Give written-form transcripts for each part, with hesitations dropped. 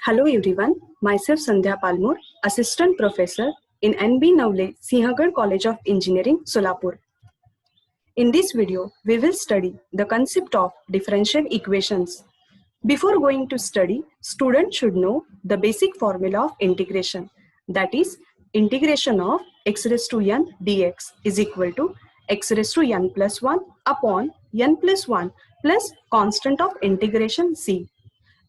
Hello everyone, myself Sandhya Palmur, Assistant Professor in NB Navle Sinhagad College of Engineering, Solapur. In this video, we will study the concept of differential equations. Before going to study, students should know the basic formula of integration, that is, integration of x raised to n dx is equal to x raised to n plus 1 upon n plus 1 plus constant of integration c,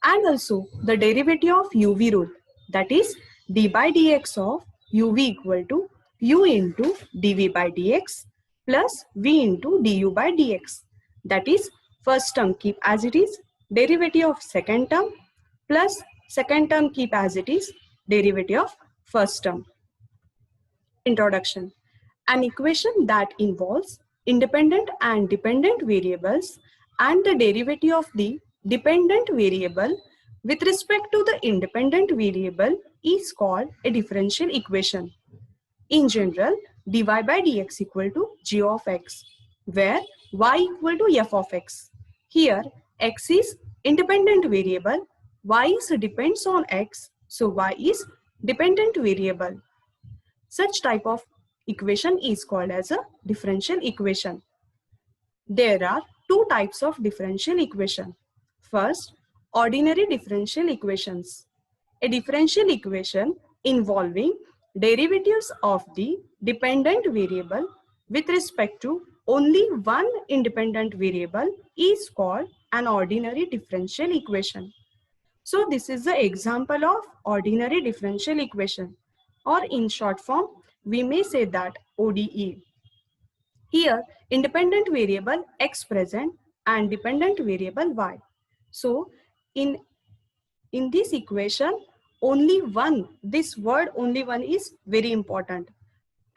and also the derivative of uv rule, that is d by dx of uv equal to u into dv by dx plus v into du by dx, that is first term keep as it is, derivative of second term plus second term keep as it is, derivative of first term. Introduction. An equation that involves independent and dependent variables and the derivative of the dependent variable with respect to the independent variable is called a differential equation. In general, dy by dx equal to g of x, where y equal to f of x. Here, x is independent variable, y depends on x, so y is dependent variable. Such type of equation is called as a differential equation. There are two types of differential equation. First, ordinary differential equations. A differential equation involving derivatives of the dependent variable with respect to only one independent variable is called an ordinary differential equation. So this is the example of ordinary differential equation, or in short form, we may say that ODE. Here, independent variable x present and dependent variable y. So in this equation, only one, this word only one is very important.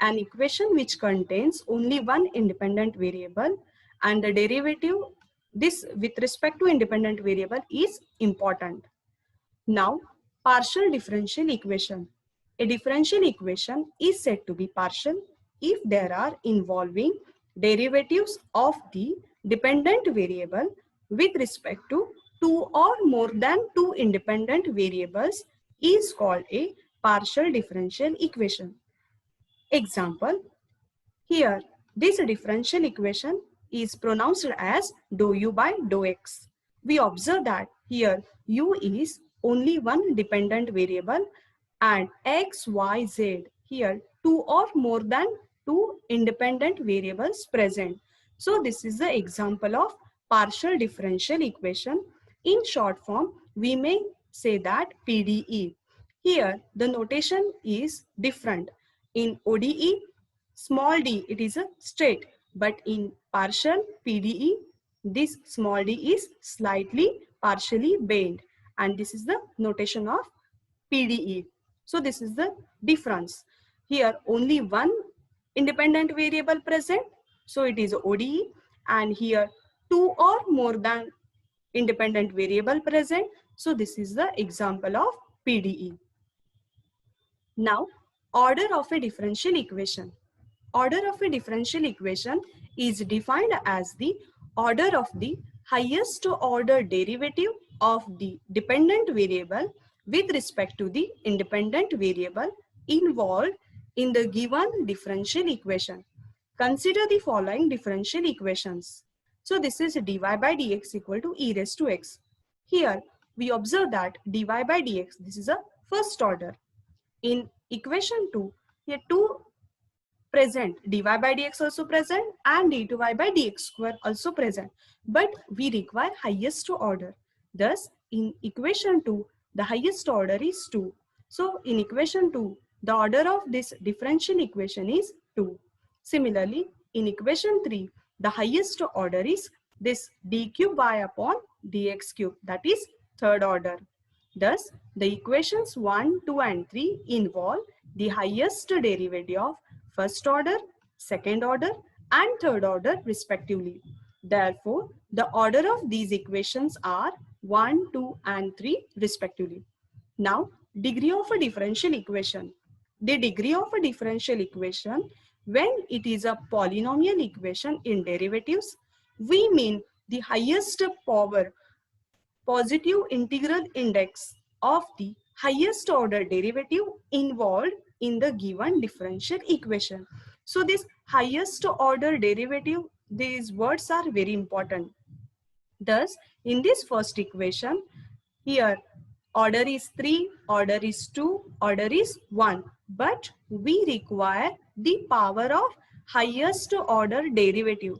An equation which contains only one independent variable and the derivative, this with respect to independent variable, is important. Now, partial differential equation. A differential equation is said to be partial if there are involving derivatives of the dependent variable with respect to two or more than two independent variables is called a partial differential equation. Example, here this differential equation is pronounced as dou u by dou x. We observe that here u is only one dependent variable and x, y, z, here two or more than two independent variables present. So this is the example of partial differential equation. In short form, we may say that PDE. Here the notation is different. In ODE, small d, it is a straight, but in partial PDE, this small d is slightly partially bent, and this is the notation of PDE. So this is the difference. Here only one independent variable present, so it is ODE, and here two or more than independent variable present, so this is the example of PDE. Now, order of a differential equation. Order of a differential equation is defined as the order of the highest order derivative of the dependent variable with respect to the independent variable involved in the given differential equation. Consider the following differential equations. So this is dy by dx equal to e raised to x. Here we observe that dy by dx, this is a first order. In equation 2, here 2 present, dy by dx also present and d2y by dx square also present, but we require highest order. Thus in equation 2 the highest order is 2. So in equation 2 the order of this differential equation is 2. Similarly in equation 3 the highest order is this d cube y upon dx cube, that is third order. Thus the equations 1, 2 and 3 involve the highest derivative of first order, second order and third order respectively. Therefore, the order of these equations are 1, 2 and 3 respectively. Now, degree of a differential equation. The degree of a differential equation, when it is a polynomial equation in derivatives, we mean the highest power positive integral index of the highest order derivative involved in the given differential equation. So this highest order derivative, these words are very important. Thus, in this first equation, here order is 3, order is 2, order is 1. But we require the power of highest order derivative.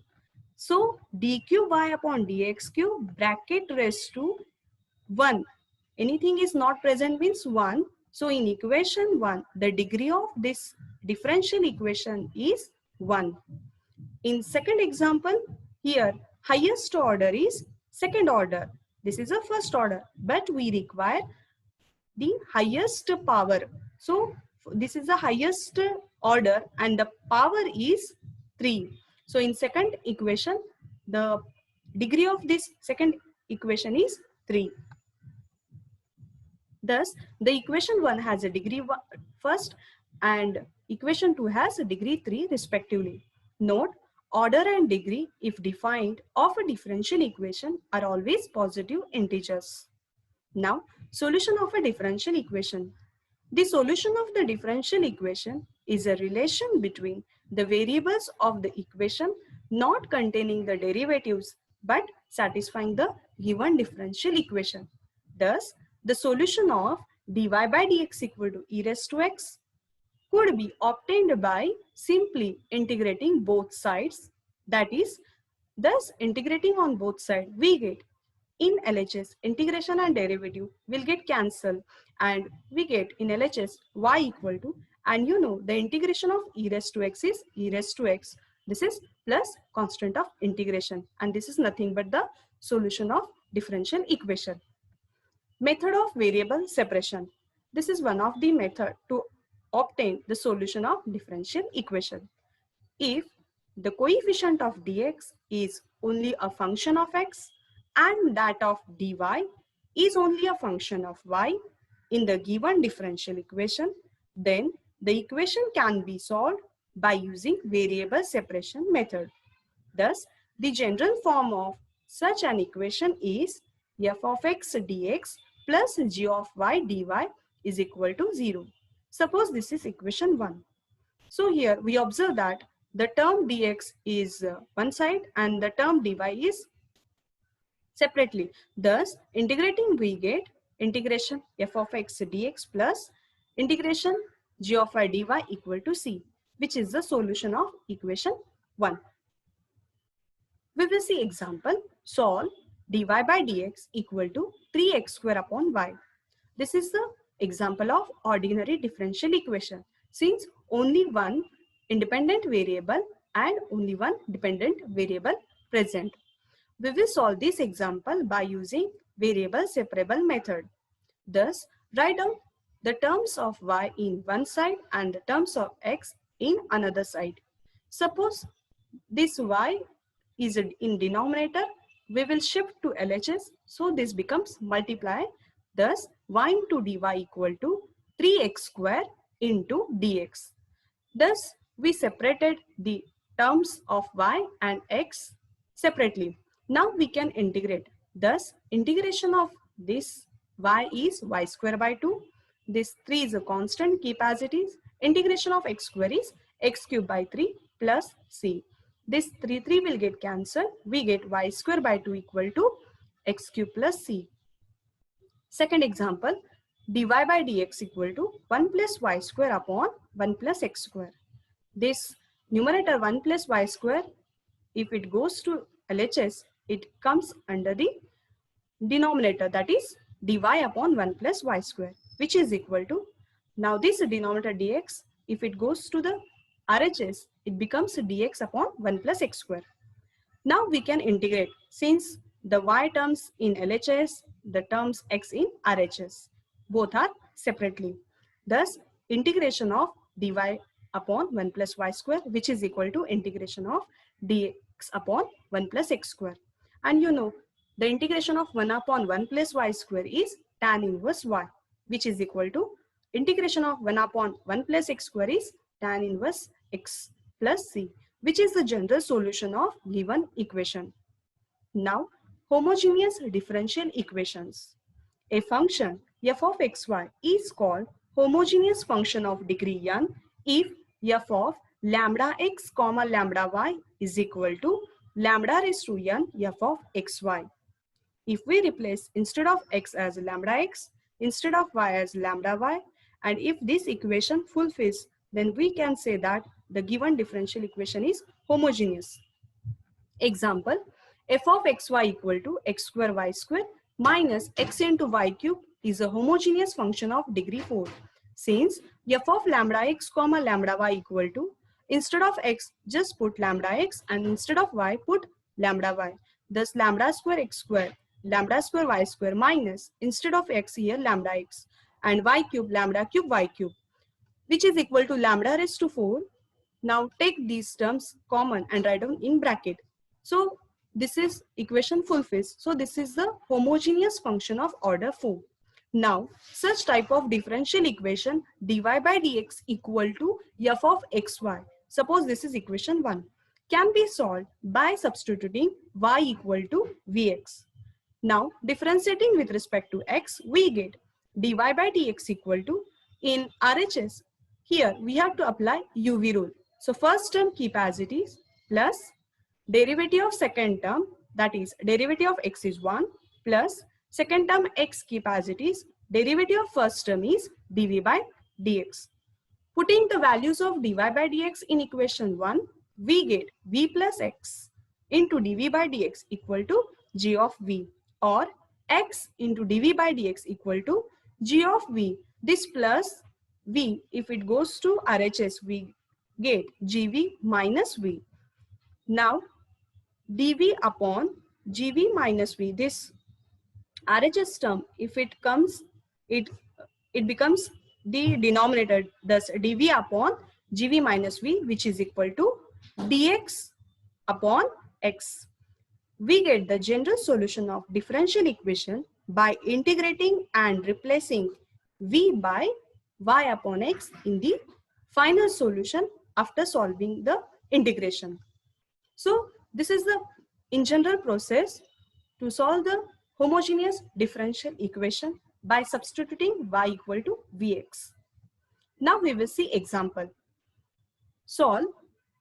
So d cube y upon dx cube bracket raised to 1. Anything is not present means 1. So in equation 1, the degree of this differential equation is 1. In second example, here highest order is second order. This is a first order, but we require the highest power. So this is the highest order and the power is 3. So in second equation, the degree of this second equation is 3. Thus, the equation 1 has a degree first and equation 2 has a degree 3 respectively. Note, order and degree, if defined, of a differential equation are always positive integers. Now, solution of a differential equation. The solution of the differential equation is a relation between the variables of the equation not containing the derivatives but satisfying the given differential equation. Thus, the solution of dy by dx equal to e raised to x could be obtained by simply integrating both sides. That is, thus integrating on both sides, we get in LHS, integration and derivative will get cancelled and we get in LHS y equal to, and you know the integration of e raised to x is e raised to x. This is plus constant of integration and this is nothing but the solution of differential equation. Method of variable separation. This is one of the method to obtain the solution of differential equation. If the coefficient of dx is only a function of x and that of dy is only a function of y in the given differential equation, then the equation can be solved by using variable separation method. Thus, the general form of such an equation is f of x dx plus g of y dy is equal to 0. Suppose this is equation 1. So here we observe that the term dx is one side and the term dy is separately. Thus, integrating we get integration f of x dx plus integration g of y dy equal to c, which is the solution of equation 1. We will see example. Solve dy by dx equal to 3x square upon y. This is the example of ordinary differential equation since only one independent variable and only one dependent variable present. We will solve this example by using variable separable method. Thus, write down the terms of y in one side and the terms of x in another side. Suppose this y is in denominator, we will shift to LHS, so this becomes multiply. Thus, y into dy equal to 3x square into dx. Thus, we separated the terms of y and x separately. Now we can integrate. Thus, integration of this y is y square by 2. This 3 is a constant, keep as it is. Integration of x square is x cube by 3 plus c. This 3 will get cancelled. We get y square by 2 equal to x cube plus c. Second example, dy by dx equal to 1 plus y square upon 1 plus x square. This numerator 1 plus y square, if it goes to LHS, it comes under the denominator, that is dy upon 1 plus y square, which is equal to, now this denominator dx, if it goes to the RHS, it becomes dx upon 1 plus x square. Now we can integrate since the y terms in LHS, the terms x in RHS, both are separately. Thus, integration of dy upon 1 plus y square, which is equal to integration of dx upon 1 plus x square. And you know, the integration of 1 upon 1 plus y square is tan inverse y, which is equal to integration of 1 upon 1 plus x square is tan inverse x plus c, which is the general solution of given equation. Now, homogeneous differential equations. A function f of xy is called homogeneous function of degree n if f of lambda x comma lambda y is equal to lambda raised to n f of xy. If we replace instead of x as lambda x, instead of y as lambda y, and if this equation fulfills, then we can say that the given differential equation is homogeneous. Example, f of xy equal to x square y square minus x into y cube is a homogeneous function of degree 4. Since f of lambda x comma lambda y equal to, instead of x just put lambda x and instead of y put lambda y. Thus lambda square x square y square minus instead of x here lambda x and y cube lambda cube y cube, which is equal to lambda raised to 4. Now take these terms common and write down in bracket. So this is equation fulfills. So this is the homogeneous function of order 4. Now such type of differential equation dy by dx equal to f of xy. Suppose this is equation 1. Can be solved by substituting y equal to vx. Now differentiating with respect to x, we get dy by dx equal to, in RHS, here we have to apply UV rule. So first term keep as it is plus derivative of second term, that is derivative of x is 1 plus second term x keep as it is, derivative of first term is dv by dx. Putting the values of dy by dx in equation 1, we get v plus x into dv by dx equal to g of v, or x into dv by dx equal to g of v. This plus v, if it goes to RHS, we get gv minus v. Now dv upon gv minus v, this RHS term, if it comes, it becomes the denominator, thus dv upon gv minus v, which is equal to dx upon x. We get the general solution of differential equation by integrating and replacing v by y upon x in the final solution after solving the integration. So this is the in general process to solve the homogeneous differential equation by substituting y equal to vx. Now we will see example. Solve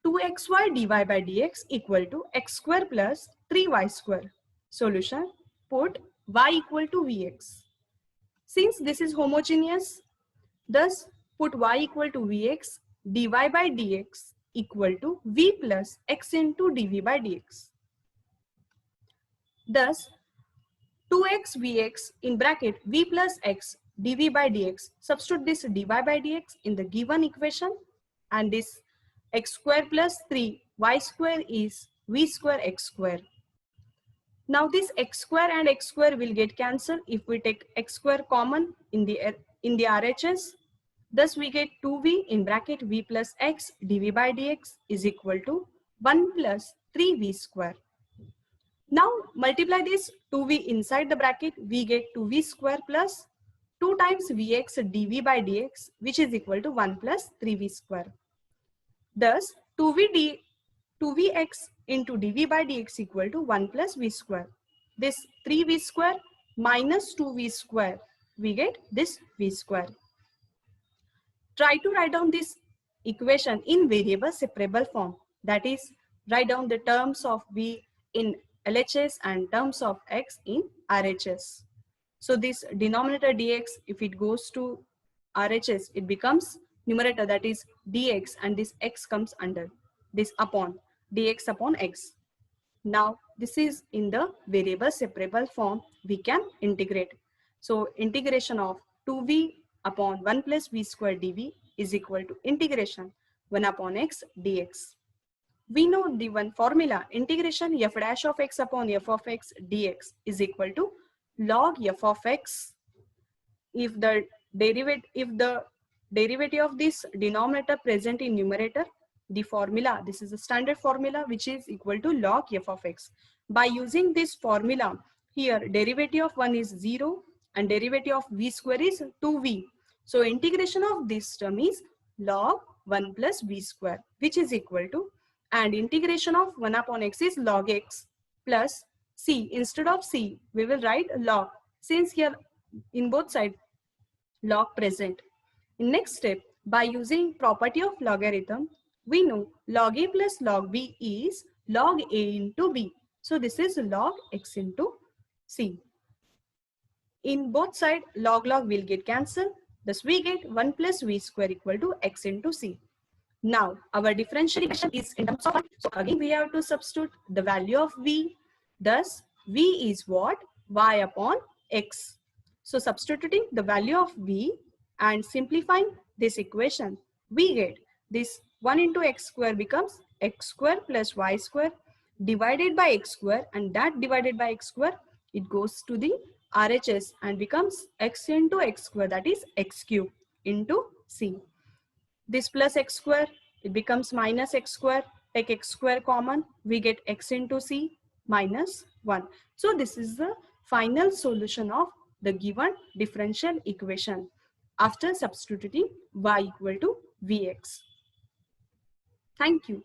2xy dy by dx equal to x square plus 3y square. Solution, put y equal to vx. Since this is homogeneous, thus put y equal to vx, dy by dx equal to v plus x into dv by dx. Thus 2x vx in bracket v plus x dv by dx. Substitute this dy by dx in the given equation, and this x square plus 3 y square is v square x square. Now this x square and x square will get cancelled if we take x square common in the RHS. Thus we get 2v in bracket v plus x dv by dx is equal to 1 plus 3v square. Now multiply this 2v inside the bracket, we get 2v square plus 2 times vx dv by dx, which is equal to 1 plus 3v square. Thus 2vx into dv by dx equal to 1 plus v square. This 3v square minus 2v square, we get this v square. Try to write down this equation in variable separable form. That is, write down the terms of v in LHS and terms of x in RHS. So this denominator dx, if it goes to RHS, it becomes numerator, that is dx, and this x comes under this upon dx upon x. Now this is in the variable separable form, we can integrate. So integration of 2v upon 1 plus v square dv is equal to integration 1 upon x dx. We know the one formula, integration f dash of x upon f of x dx is equal to log f of x. If the derivative of this denominator present in numerator, the formula, this is a standard formula which is equal to log f of x. By using this formula, here derivative of 1 is 0 and derivative of v square is 2v. So integration of this term is log 1 plus v square, which is equal to, and integration of 1 upon x is log x plus C. Instead of C, we will write log, since here in both sides log present. In next step, by using property of logarithm, we know log A plus log B is log A into B. So this is log X into C. In both sides, log will get cancelled. Thus we get 1 plus V square equal to X into C. Now our differential equation is in terms of y. So again we have to substitute the value of V. Thus V is what? Y upon X. So substituting the value of V and simplifying this equation, we get this 1 into X square becomes X square plus Y square divided by X square, and that divided by X square, it goes to the RHS and becomes X into X square, that is X cube into C. This plus X square, it becomes minus X square. Take X square common, we get X into C minus 1. So this is the final solution of the given differential equation after substituting y equal to Vx. Thank you.